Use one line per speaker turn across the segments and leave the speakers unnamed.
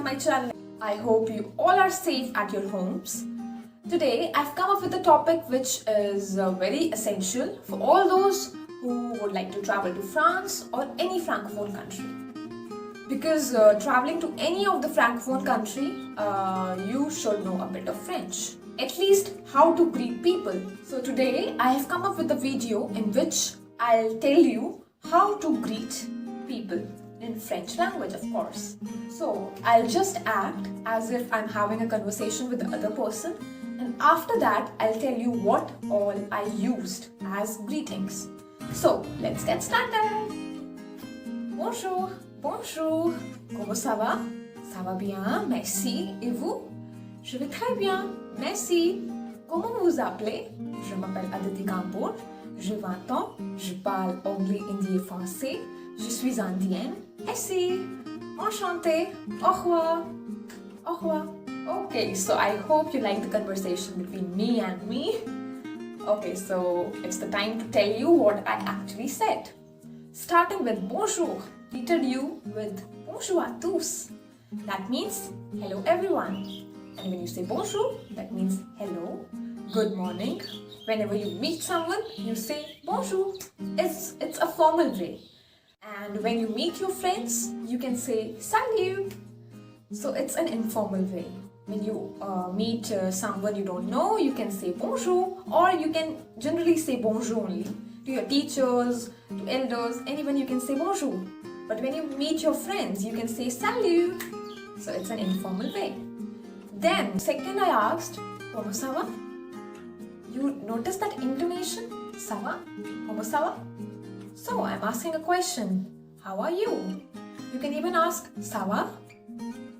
my channel. I hope you all are safe at your homes. Today I've come up with a topic which is very essential for all those who would like to travel to France or any francophone country. Because traveling to any of the francophone country, you should know a bit of French. At least how to greet people. So today I have come up with a video in which I'll tell you how to greet people in French language, of course. So I'll just act as if I'm having a conversation with the other person, and after that I'll tell you what all I used as greetings. So let's get started. Bonjour, bonjour. Comment ça va? Ça va bien, merci. Et vous? Je vais très bien, merci. Comment vous vous appelez? Je m'appelle Aditi Kampour, j'ai 20 ans, je parle anglais, hindi et français, je suis indienne. Merci, enchantée, au revoir, au revoir. Okay, so I hope you like the conversation between me and me. Okay, so it's the time to tell you what I actually said. Starting with bonjour, greeted you with bonjour à tous. That means hello everyone. And when you say bonjour, that means hello, good morning. Whenever you meet someone, you say bonjour. It's a formal way. And when you meet your friends, you can say salut. So it's an informal way. When you meet someone you don't know, you can say bonjour, or you can generally say bonjour only. To your teachers, to elders, anyone you can say bonjour. But when you meet your friends, you can say salut. So it's an informal way. Then, second I asked, comment ça va? You notice that intonation? Ça va? Comment ça va? So, I'm asking a question. How are you? You can even ask, ça va?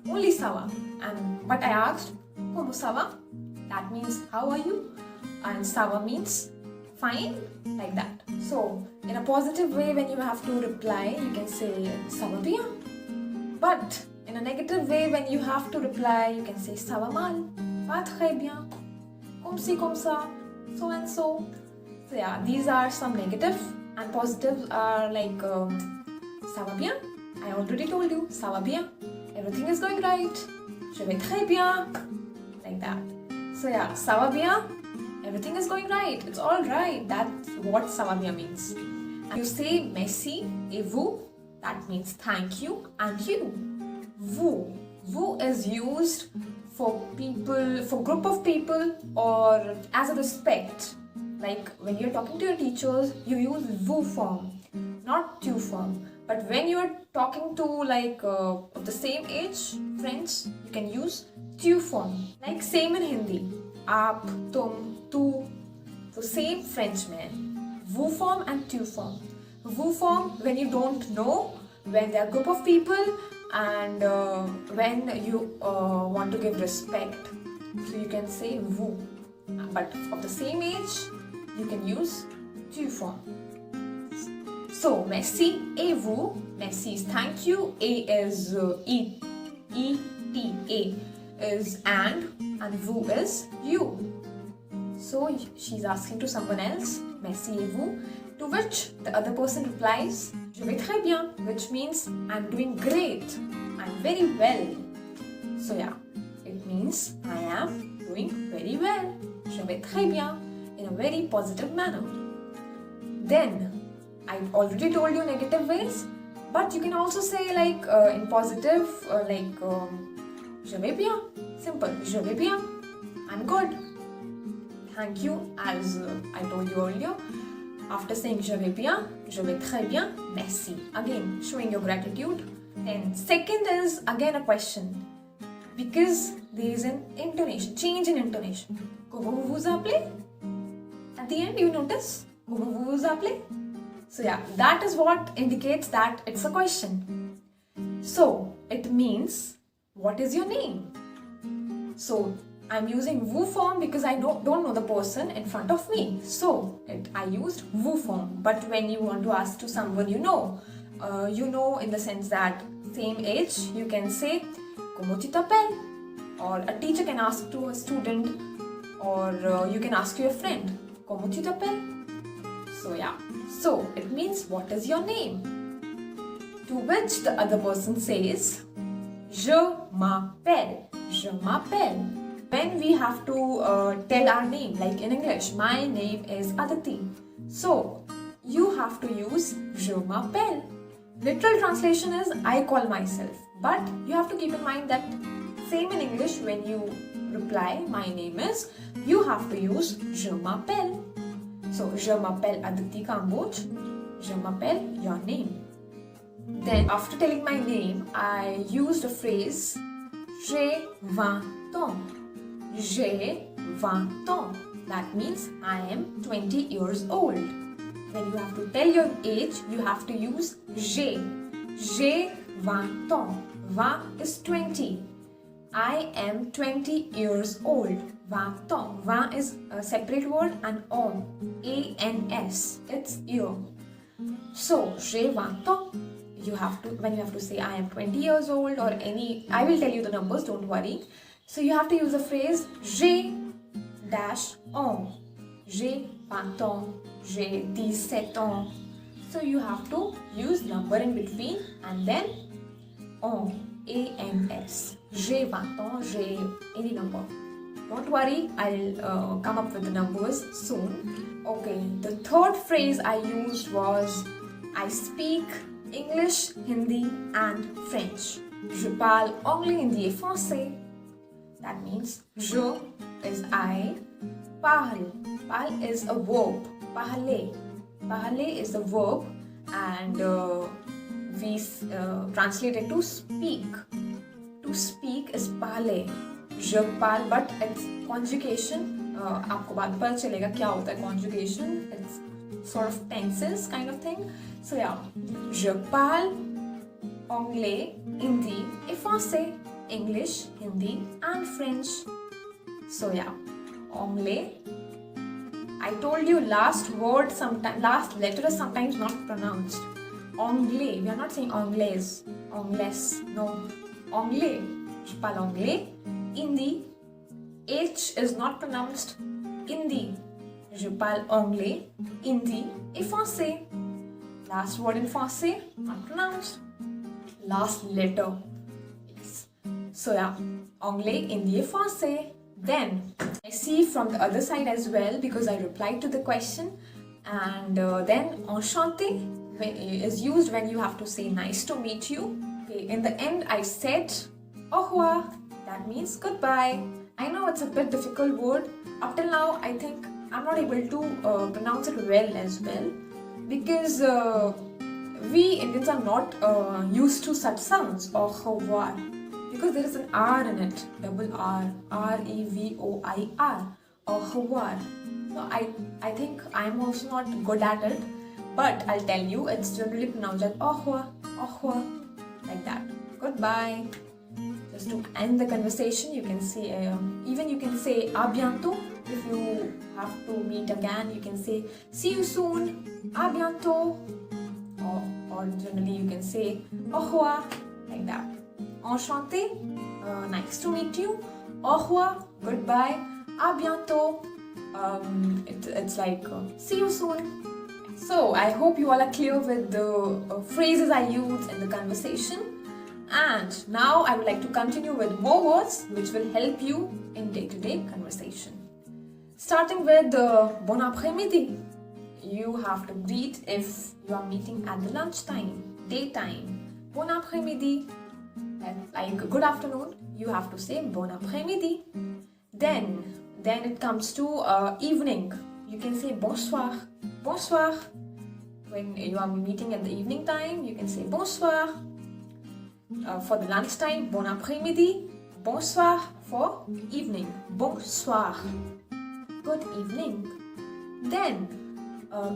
Only ça va. But I asked, comment ça va? That means, how are you? And ça va means, fine, like that. So, in a positive way, when you have to reply, you can say, ça va bien. But, in a negative way, when you have to reply, you can say ça va mal, pas très bien, comme ci, comme ça, so and so. So yeah, these are some negative, and positives are like ça va bien. I already told you, ça va bien. Everything is going right. Je vais très bien, like that. So yeah, ça va bien. Everything is going right. It's all right. That's what ça va bien means. And you say merci et vous. That means thank you and you. Vous. Vous is used for people, for group of people, or as a respect. Like when you're talking to your teachers, you use vous form, not tu form. But when you're talking to like of the same age, friends, you can use tu form. Like same in Hindi. Aap, tum, tu. So same French man. Vous form and tu form. Vous form when you don't know, when they're a group of people, and when you want to give respect, so you can say vous. But of the same age, you can use tu form. So merci et vous. Merci is thank you. A is E-T-A is and vous is you. So she's asking to someone else, merci et vous, to which the other person replies, je vais très bien, which means I'm doing great, I'm very well. So yeah, it means I am doing very well. Je vais très bien, in a very positive manner. Then, I already told you negative ways, but you can also say like in positive, je vais bien, simple, je vais bien, I'm good. Thank you, as I told you earlier. After saying je vais bien, je vais très bien, merci. Again, showing your gratitude. And second is again a question, because there is an intonation, change in intonation. Comment vous vous appelez? At the end, you notice, comment vous vous appelez? So yeah, that is what indicates that it's a question. So it means, what is your name? So I'm using vous form because I don't know the person in front of me. So I used vous form. But when you want to ask to someone you know in the sense that same age, you can say, comment tu t'appelles? Or a teacher can ask to a student, or you can ask your friend, comment tu t'appelles? So yeah, so it means what is your name? To which the other person says, je m'appelle. Je m'appelle. When we have to tell our name, like in English, my name is Aditi. So, you have to use je m'appelle. Literal translation is I call myself. But you have to keep in mind that same in English, when you reply my name is, you have to use je m'appelle. So, je m'appelle Aditi Kamboj. Je m'appelle your name. Then after telling my name, I used the phrase j'ai 20 ans. J'ai 20 ans. That means I am 20 years old. When you have to tell your age, you have to use j'ai. J'ai 20 ans. 20 is 20. I am 20 years old. 20 ans. 20 is a separate word and on. A-N-S. It's year. So, j'ai 20 ans. You have to, when you have to say I am 20 years old or any, I will tell you the numbers, don't worry. So you have to use the phrase j'ai dash ans. J'ai 20 ans. J'ai 17 ans. So you have to use number in between and then ans. A-N-S. J'ai 20 ans. J'ai any number. Don't worry, I'll come up with the numbers soon. Okay, the third phrase I used was I speak English, Hindi and French. Je parle anglais, hindi et français. That means je is I, parle. Parle is a verb. Parler. Parler is a verb and we translate it to speak. To speak is parler. Je parle, but it's conjugation. आपको बाद में पता चलेगा क्या होता है conjugation. It's sort of tenses kind of thing. So yeah, je parle anglais, hindi et français. English, Hindi and French. So yeah, anglais. I told you last letter is sometimes not pronounced. Anglais. We are not saying anglais. Anglais. No. Anglais. Je parle anglais. Hindi. H is not pronounced. Hindi. Je parle anglais, hindi et français. Last word in français, not pronounced. Last letter. Yes. So yeah, anglais, hindi et français. Then I see from the other side as well because I replied to the question. And then enchanté is used when you have to say nice to meet you. Okay, in the end I said au revoir. That means goodbye. I know it's a bit difficult word. Up till now, I think I'm not able to pronounce it well as well because we Indians are not used to such sounds. Au revoir. Because there is an R in it. Double R. R-E-V-O-I-R. Au revoir. So I think I'm also not good at it. But I'll tell you, it's generally pronounced as au revoir. Au revoir. Like that. Goodbye. Just to end the conversation, you can say, even you can say à bientôt. If you have to meet again, you can say see you soon, à bientôt. Or generally you can say au revoir, like that. Enchanté, nice to meet you. Au revoir, goodbye, à bientôt. It's like see you soon. So I hope you all are clear with the phrases I use in the conversation. And now I would like to continue with more words which will help you in day-to-day conversation. Starting with bon après-midi. You have to greet if you are meeting at the lunchtime, daytime. Bon après-midi. Like good afternoon, you have to say bon après-midi. Then it comes to evening. You can say bonsoir. Bonsoir. When you are meeting at the evening time, you can say bonsoir. For the lunchtime, bon après-midi. Bonsoir for evening. Bonsoir. Good evening. Then,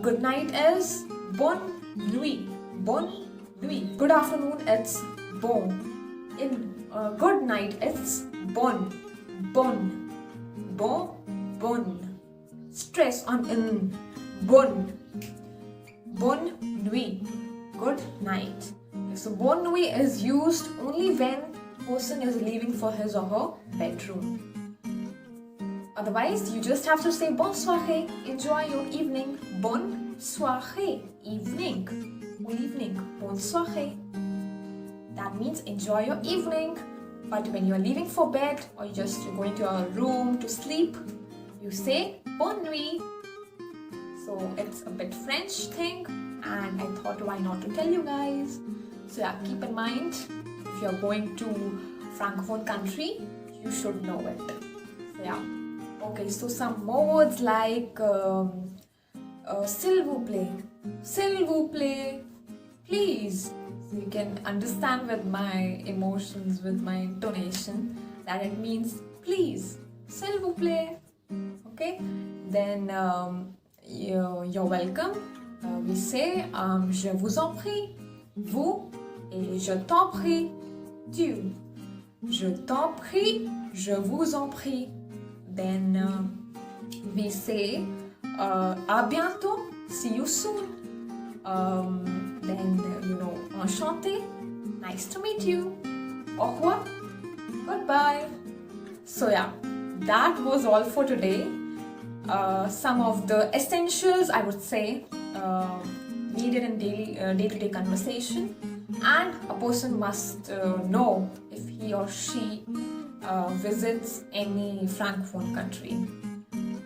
good night is bonne nuit. Bonne nuit. Good afternoon, it's bon. In good night, it's bon. Bon. Bon. Bon. Stress on in. Bon. Bonne nuit. Good night. So bonne nuit is used only when person is leaving for his or her bedroom. Otherwise, you just have to say bonne soirée, enjoy your evening. Bonne soirée, evening. Good evening, bonne soirée. That means enjoy your evening. But when you are leaving for bed or you're just going to your room to sleep, you say bonne nuit. So it's a bit French thing, and I thought why not to tell you guys. So yeah, keep in mind, if you're going to Francophone country, you should know it. So yeah. Okay, so some more words like s'il vous plaît, please. So you can understand with my emotions, with my intonation, that it means please, s'il vous plaît. Okay, then you're welcome. We say je vous en prie, vous, et je t'en prie, tu. Je t'en prie, je vous en prie. Then we say à bientôt, see you soon. Then enchanté, nice to meet you. Au revoir, goodbye. So yeah, that was all for today. Some of the essentials, I would say, needed in day-to-day conversation, and a person must know if he or she visits any Francophone country.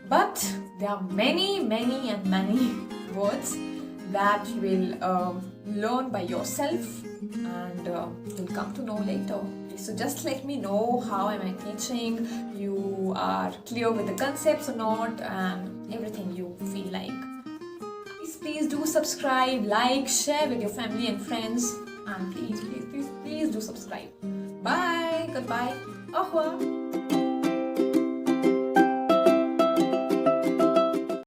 But there are many words that you will learn by yourself, and you'll come to know later. So just let me know how am I teaching, you are clear with the concepts or not, and everything you feel like. Please do subscribe, like, share with your family and friends, and please do subscribe. Bye, goodbye, au revoir.